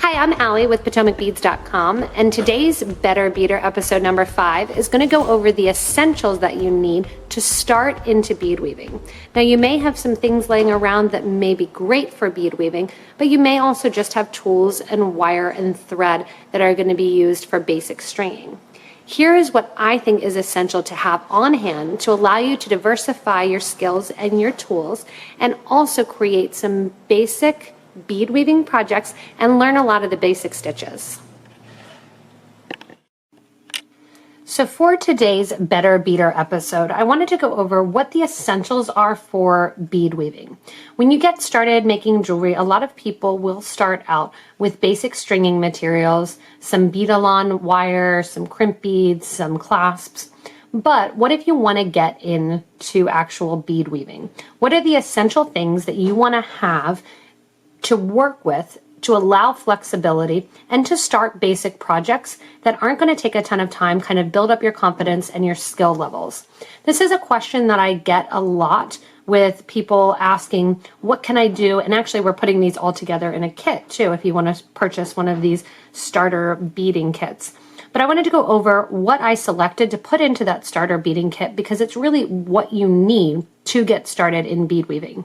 Hi, I'm Allie with PotomacBeads.com, and today's Better Beader episode number 5 is going to go over the essentials that you need to start into bead weaving. Now, you may have some things laying around that may be great for bead weaving, but you may also just have tools and wire and thread that are going to be used for basic stringing. Here is what I think is essential to have on hand to allow you to diversify your skills and your tools, and also create some basic bead weaving projects and learn a lot of the basic stitches. So for today's Better Beader episode, I wanted to go over what the essentials are for bead weaving. When you get started making jewelry, a lot of people will start out with basic stringing materials, some bead-along wire, some crimp beads, some clasps. But what if you want to get into actual bead weaving? What are the essential things that you want to have to work with to allow flexibility and to start basic projects that aren't going to take a ton of time, kind of build up your confidence and your skill levels? This is a question that I get a lot with people asking, what can I do? And actually we're putting these all together in a kit too, if you want to purchase one of these starter beading kits. But I wanted to go over what I selected to put into that starter beading kit, because it's really what you need to get started in bead weaving.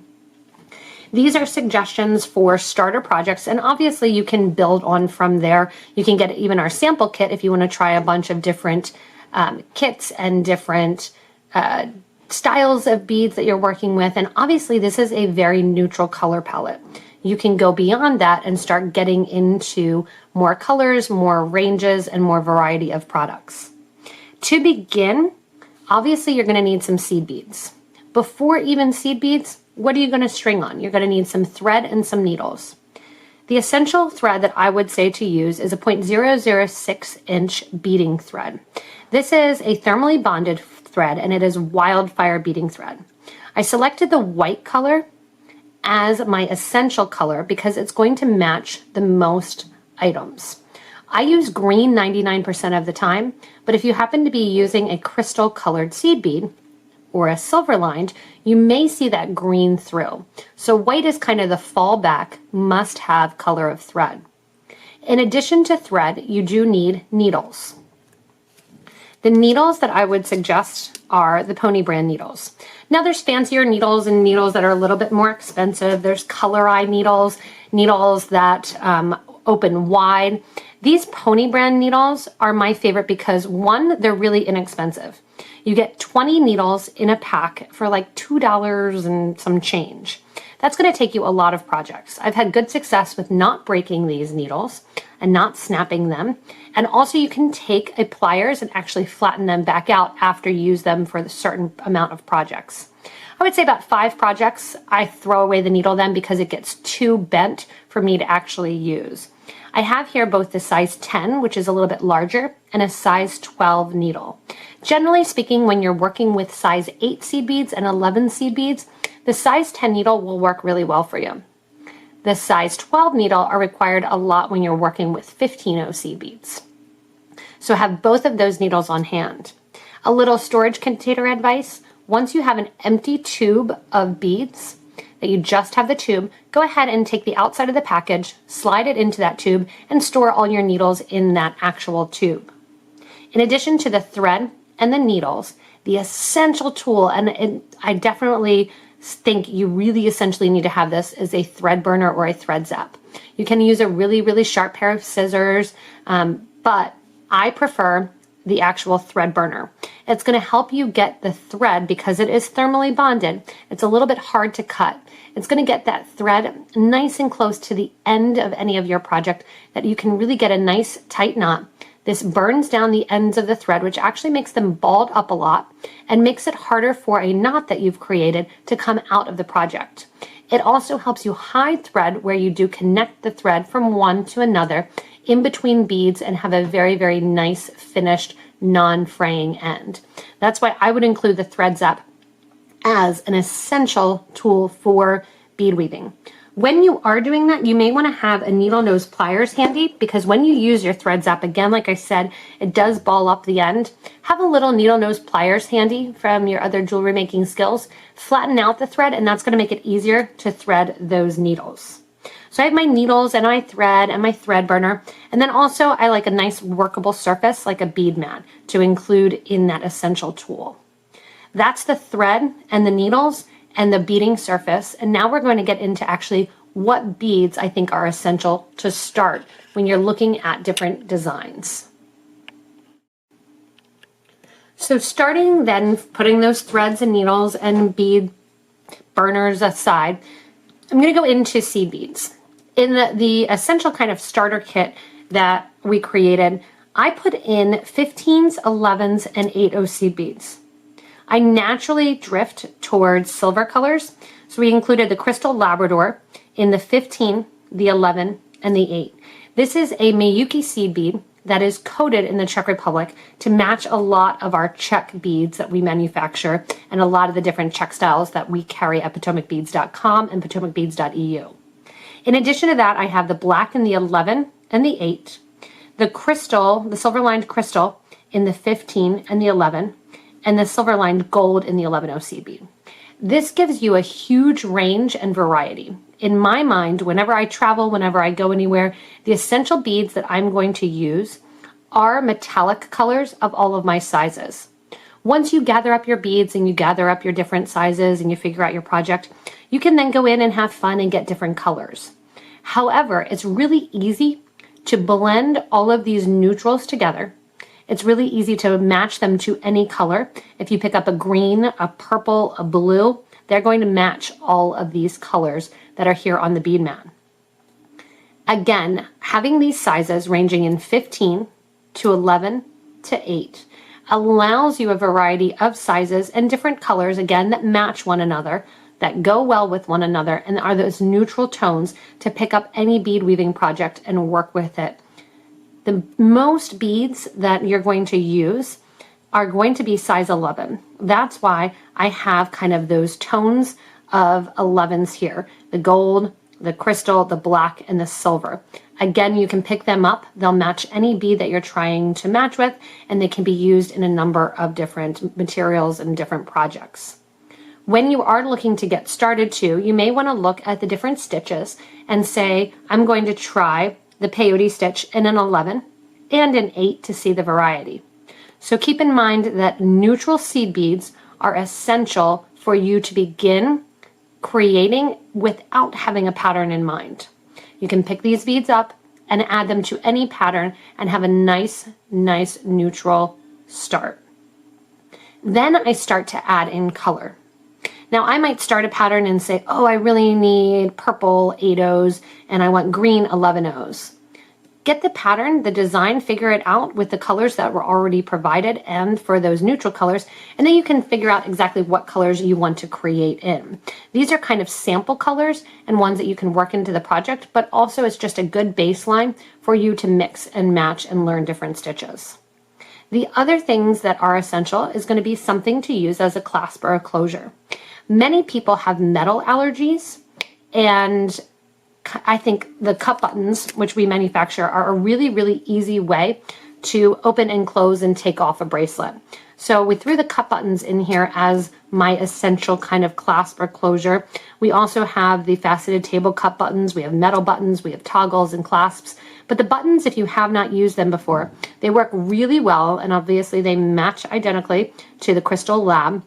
These are suggestions for starter projects, and obviously you can build on from there. You can get even our sample kit if you want to try a bunch of different kits and different styles of beads that you're working with. And obviously this is a very neutral color palette. You can go beyond that and start getting into more colors, more ranges, and more variety of products. To begin, obviously you're going to need some seed beads. Before even seed beads, what are you going to string on? You're going to need some thread and some needles. The essential thread that I would say to use is a 0.006 inch beading thread. This is a thermally bonded thread, and it is wildfire beading thread. I selected the white color as my essential color because it's going to match the most items. I use green 99% of the time, but if you happen to be using a crystal colored seed bead or a silver lined, you may see that green through. So white is kind of the fallback must-have color of thread. In addition to thread, you do need needles. The needles that I would suggest are the Pony brand needles. Now there's fancier needles and needles that are a little bit more expensive. There's color eye needles, needles that open wide. These Pony brand needles are my favorite because, one, they're really inexpensive. You get 20 needles in a pack for like $2 and some change. That's going to take you a lot of projects. I've had good success with not breaking these needles and not snapping them. And also you can take a pliers and actually flatten them back out after you use them for a certain amount of projects. I would say about 5 projects, I throw away the needle then because it gets too bent for me to actually use. I have here both the size 10, which is a little bit larger, and a size 12 needle. Generally speaking, when you're working with size 8 seed beads and 11 seed beads, the size 10 needle will work really well for you. The size 12 needle are required a lot when you're working with 15-0 seed beads. So have both of those needles on hand. A little storage container advice: once you have an empty tube of beads, that you just have the tube, go ahead and take the outside of the package, slide it into that tube, and store all your needles in that actual tube. In addition to the thread and the needles, the essential tool, and I definitely think you really essentially need to have this, is a thread burner or a thread zap. You can use a really, really sharp pair of scissors, but I prefer the actual thread burner. It's going to help you get the thread, because it is thermally bonded. It's a little bit hard to cut. It's going to get that thread nice and close to the end of any of your project that you can really get a nice tight knot. This burns down the ends of the thread, which actually makes them balled up a lot and makes it harder for a knot that you've created to come out of the project. It also helps you hide thread where you do connect the thread from one to another in between beads and have a very, very nice finished non-fraying end. That's why I would include the thread zap as an essential tool for bead weaving. When you are doing that, you may want to have a needle nose pliers handy, because when you use your thread zap, again, like I said, it does ball up the end. Have a little needle nose pliers handy from your other jewelry making skills. Flatten out the thread, and that's going to make it easier to thread those needles. So I have my needles and my thread and my thread burner. And then also I like a nice workable surface like a bead mat to include in that essential tool. That's the thread and the needles and the beading surface. And now we're going to get into actually what beads I think are essential to start when you're looking at different designs. So starting then putting those threads and needles and bead burners aside, I'm going to go into seed beads. In the essential kind of starter kit that we created, I put in 15s, 11s, and 8/0 seed beads. I naturally drift towards silver colors, so we included the Crystal Labrador in the 15, the 11, and the 8. This is a Miyuki seed bead that is coated in the Czech Republic to match a lot of our Czech beads that we manufacture and a lot of the different Czech styles that we carry at PotomacBeads.com and PotomacBeads.eu. In addition to that, I have the black in the 11 and the 8, the crystal, the silver-lined crystal in the 15 and the 11, and the silver-lined gold in the 11/0 seed bead. This gives you a huge range and variety. In my mind, whenever I travel, whenever I go anywhere, the essential beads that I'm going to use are metallic colors of all of my sizes. Once you gather up your beads and you gather up your different sizes and you figure out your project, you can then go in and have fun and get different colors. However, it's really easy to blend all of these neutrals together. It's really easy to match them to any color. If you pick up a green, a purple, a blue, they're going to match all of these colors that are here on the bead mat. Again, having these sizes ranging in 15 to 11 to 8 allows you a variety of sizes and different colors, again, that match one another, that go well with one another, and are those neutral tones to pick up any bead weaving project and work with it. The most beads that you're going to use are going to be size 11. That's why I have kind of those tones of 11s here, the gold, the crystal, the black, and the silver. Again, you can pick them up. They'll match any bead that you're trying to match with, and they can be used in a number of different materials and different projects. When you are looking to get started too, you may want to look at the different stitches and say, I'm going to try the peyote stitch in an 11 and an 8 to see the variety. So keep in mind that neutral seed beads are essential for you to begin creating without having a pattern in mind. You can pick these beads up and add them to any pattern and have a nice neutral start. Then I start to add in color. Now I might start a pattern and say, oh, I really need purple 8/0s and I want green 11/0s. Get the pattern, the design, figure it out with the colors that were already provided and for those neutral colors, and then you can figure out exactly what colors you want to create in. These are kind of sample colors and ones that you can work into the project, but also it's just a good baseline for you to mix and match and learn different stitches. The other things that are essential is going to be something to use as a clasp or a closure. Many people have metal allergies, and I think the cup buttons, which we manufacture, are a really easy way to open and close and take off a bracelet. So we threw the cup buttons in here as my essential kind of clasp or closure. We also have the faceted table cup buttons, we have metal buttons, we have toggles and clasps. But the buttons, if you have not used them before, they work really well, and obviously they match identically to the Crystal Lab.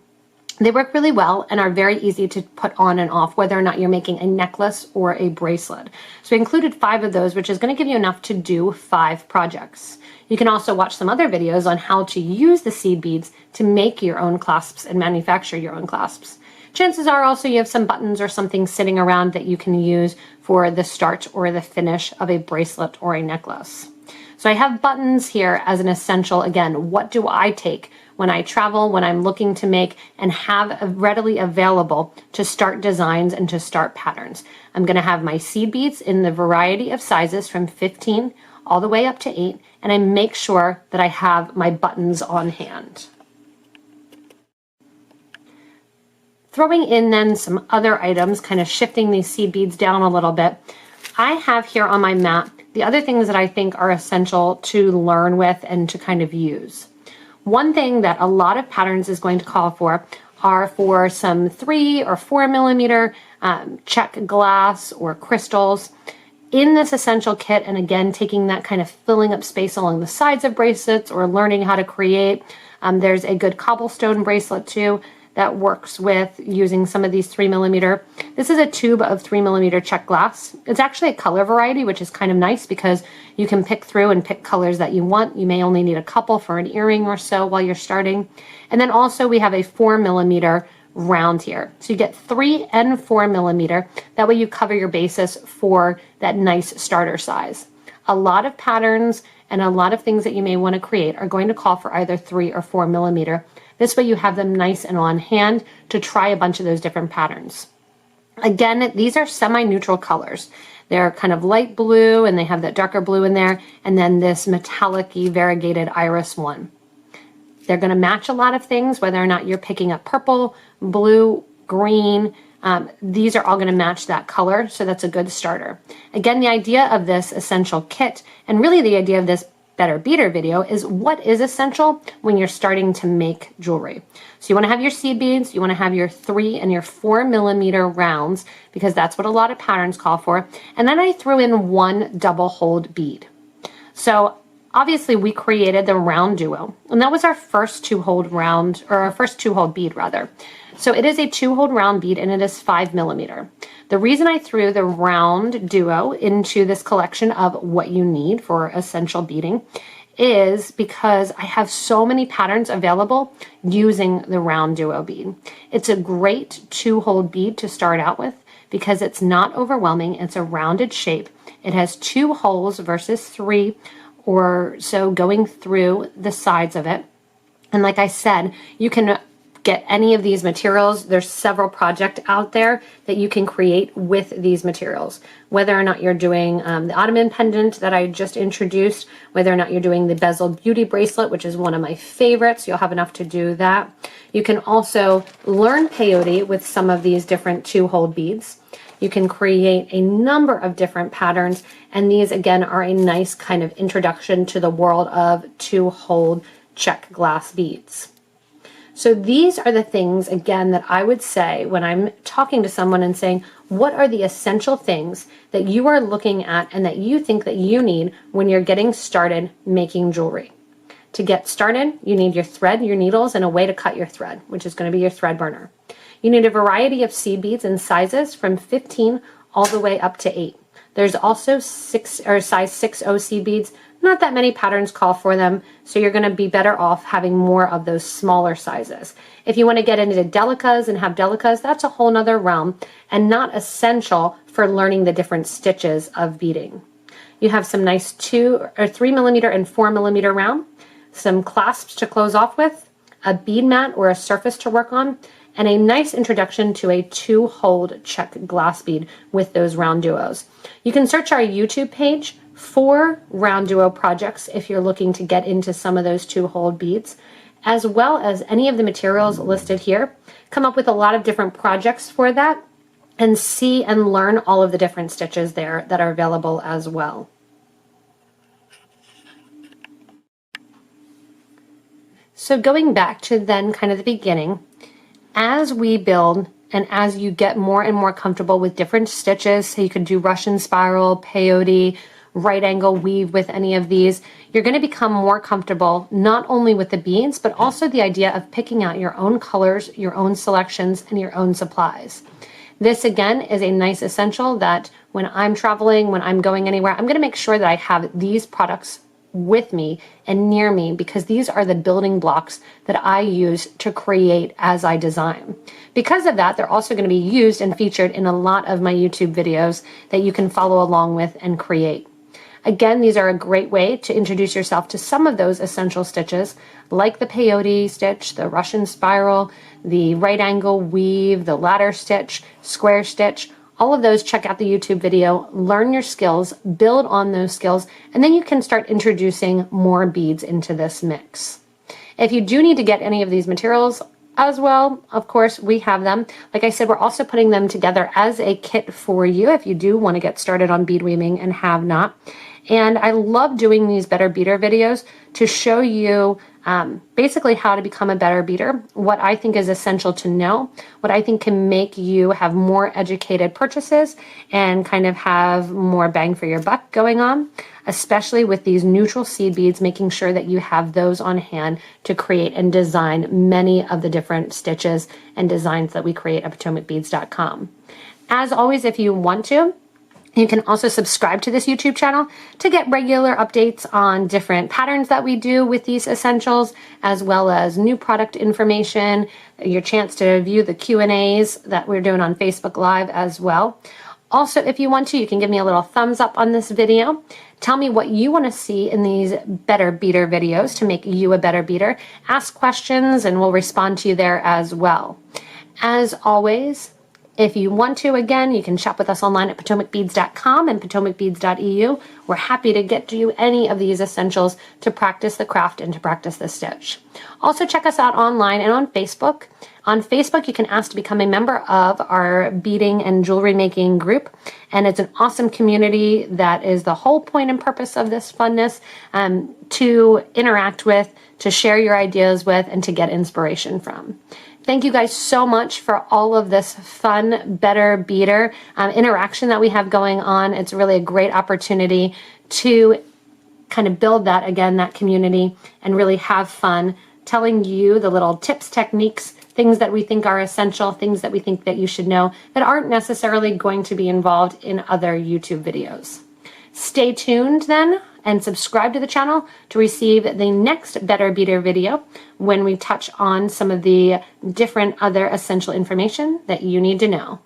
They work really well and are very easy to put on and off, whether or not you're making a necklace or a bracelet. So we included 5 of those, which is going to give you enough to do 5 projects. You can also watch some other videos on how to use the seed beads to make your own clasps and manufacture your own clasps. Chances are also you have some buttons or something sitting around that you can use for the start or the finish of a bracelet or a necklace. So I have buttons here as an essential. Again, what do I take when I travel, when I'm looking to make and have readily available to start designs and to start patterns? I'm going to have my seed beads in the variety of sizes from 15 all the way up to 8, and I make sure that I have my buttons on hand. Throwing in then some other items, kind of shifting these seed beads down a little bit, I have here on my mat the other things that I think are essential to learn with and to kind of use. One thing that a lot of patterns is going to call for are for some 3 or 4 millimeter check glass or crystals in this essential kit. And again, taking that kind of filling up space along the sides of bracelets or learning how to create. There's a good cobblestone bracelet too that works with using some of these 3mm. This is a tube of 3mm check glass. It's actually a color variety, which is kind of nice because you can pick through and pick colors that you want. You may only need a couple for an earring or so while you're starting. And then also we have a 4mm round here. So you get 3 and 4mm. That way you cover your basis for that nice starter size. A lot of patterns and a lot of things that you may want to create are going to call for either 3 or 4mm. This way you have them nice and on hand to try a bunch of those different patterns. Again, these are semi-neutral colors. They're kind of light blue and they have that darker blue in there, and then this metallic-y variegated iris one. They're going to match a lot of things, whether or not you're picking up purple, blue, green. These are all going to match that color, so that's a good starter. Again, the idea of this essential kit, and really the idea of this Better Beader video, is what is essential when you're starting to make jewelry. So you want to have your seed beads, you want to have your 3 and your 4mm rounds, because that's what a lot of patterns call for. And then I threw in 1 double hold bead. So obviously we created the round duo, and that was our first 2-hold round, or our first 2-hold bead rather. So it is a 2-hold round bead and it is 5mm. The reason I threw the round duo into this collection of what you need for essential beading is because I have so many patterns available using the round duo bead. It's a great 2-hold bead to start out with because it's not overwhelming. It's a rounded shape. It has 2 holes versus 3 or so going through the sides of it. And like I said, you can get any of these materials. There's several projects out there that you can create with these materials. Whether or not you're doing the ottoman pendant that I just introduced, whether or not you're doing the bezeled beauty bracelet, which is one of my favorites, you'll have enough to do that. You can also learn peyote with some of these different 2-hold beads. You can create a number of different patterns, and these again are a nice kind of introduction to the world of 2-hold check glass beads. So these are the things, again, that I would say when I'm talking to someone and saying, what are the essential things that you are looking at and that you think that you need when you're getting started making jewelry? To get started, you need your thread, your needles, and a way to cut your thread, which is going to be your thread burner. You need a variety of seed beads and sizes from 15 all the way up to 8. There's also size 6/0 seed beads. Not that many patterns call for them, so you're going to be better off having more of those smaller sizes. If you want to get into delicas and have delicas, that's a whole nother realm and not essential for learning the different stitches of beading. You have some nice 2 or 3mm and 4mm round, some clasps to close off with, a bead mat or a surface to work on, and a nice introduction to a 2-hold check glass bead with those round duos. You can search our YouTube page for round duo projects if you're looking to get into some of those 2-hold beads, as well as any of the materials listed here. Come up with a lot of different projects for that and see and learn all of the different stitches there that are available as well. So going back to then kind of the beginning, as we build and as you get more and more comfortable with different stitches, so you could do Russian spiral, peyote, right angle weave with any of these, you're going to become more comfortable not only with the beads, but also the idea of picking out your own colors, your own selections, and your own supplies. This again is a nice essential that when I'm traveling, when I'm going anywhere, I'm going to make sure that I have these products with me and near me because these are the building blocks that I use to create as I design. Because of that, they're also going to be used and featured in a lot of my YouTube videos that you can follow along with and create. Again, these are a great way to introduce yourself to some of those essential stitches, like the peyote stitch, the Russian spiral, the right angle weave, the ladder stitch, square stitch. All of those, check out the YouTube video, learn your skills, build on those skills, and then you can start introducing more beads into this mix. If you do need to get any of these materials as well, of course, we have them. Like I said, we're also putting them together as a kit for you if you do want to get started on bead weaving and have not. And I love doing these Better Beader videos to show you basically how to become a better beader, what I think is essential to know, what I think can make you have more educated purchases and kind of have more bang for your buck going on, especially with these neutral seed beads, making sure that you have those on hand to create and design many of the different stitches and designs that we create at PotomacBeads.com. As always, if you want to, you can also subscribe to this YouTube channel to get regular updates on different patterns that we do with these essentials, as well as new product information, your chance to view the Q&As that we're doing on Facebook Live as well. Also, if you want to, you can give me a little thumbs up on this video. Tell me what you want to see in these Better Beader videos to make you a better beater. Ask questions and we'll respond to you there as well. As always, if you want to, again, you can shop with us online at PotomacBeads.com and PotomacBeads.eu. We're happy to get you any of these essentials to practice the craft and to practice the stitch. Also, check us out online and on Facebook. On Facebook, you can ask to become a member of our beading and jewelry making group. And it's an awesome community that is the whole point and purpose of this funness, to interact with, to share your ideas with, and to get inspiration from. Thank you guys so much for all of this fun Better Beader interaction that we have going on. It's really a great opportunity to kind of build that, again, that community and really have fun telling you the little tips, techniques, things that we think are essential, things that we think that you should know that aren't necessarily going to be involved in other YouTube videos. Stay tuned then and subscribe to the channel to receive the next Better Beader video when we touch on some of the different other essential information that you need to know.